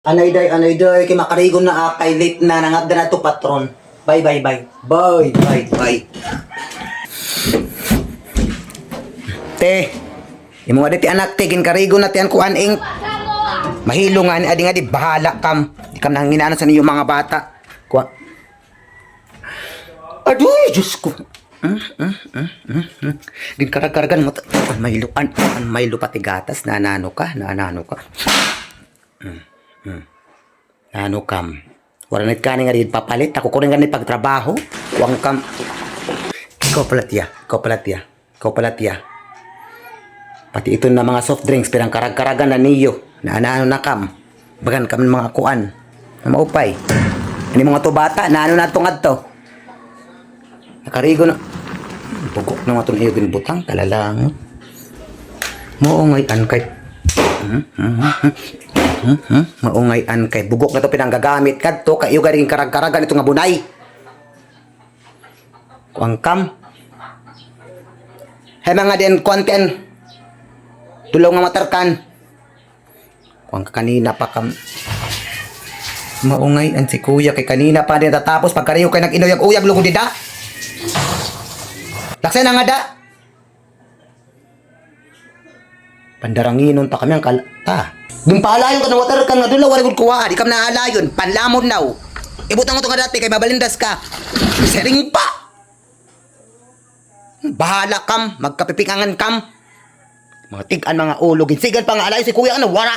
Anay day, kay makarigon na akay late na nangagda na to patron. Bye. Te, imo nga ti anak te karigon na ti an kuan ing. Mahilo nga ni adi nga di bahala kam. Di kam nang ginaanan sa niyo mga bata. Kuha. Aduh, Diyos ko. Din karag-karagan mo. An Milo pati gatas. Nanano ka. Nano kam. Wala na ka nga rin papalit. Ako ko rin nga rin pagtrabaho. Huwag kam. Ikaw palat ya. Pati ito na mga soft drinks. Pirang karag-karagan na niyo. Naano na kam. Bagan kami mga kuan. Na maupay. Ini mga to bata. Naano na itong adto. Nakarigo na. Bugok na mga itong iyo binbutang. Kalalang. Maungayan kay. Maungayan kay. Bugok na ito pinanggagamit. Kadto kayo garing karag-karagan ito nga bunay. Kuang kam. Hay mga din content. Tulong nga matarkan. Kuang kanina pa kam. Maungayan si kuya kay kanina pa din tatapos pagkariyo kay nag-inuyag-uyag lugod dida. Laksay na nga da. Pandaranginon pa kami ang kalata. Dun paalayon ka na water ka nga doon na warigod kuha. Di kam na alayon. Panlamon daw. Ibutang mo ito nga dati kay mabalindas ka. Sering pa. Bahala kam. Magkapipikangan kam. Mga tig-an mga ulog. Sigan pa nga alayon si kuya ano wara.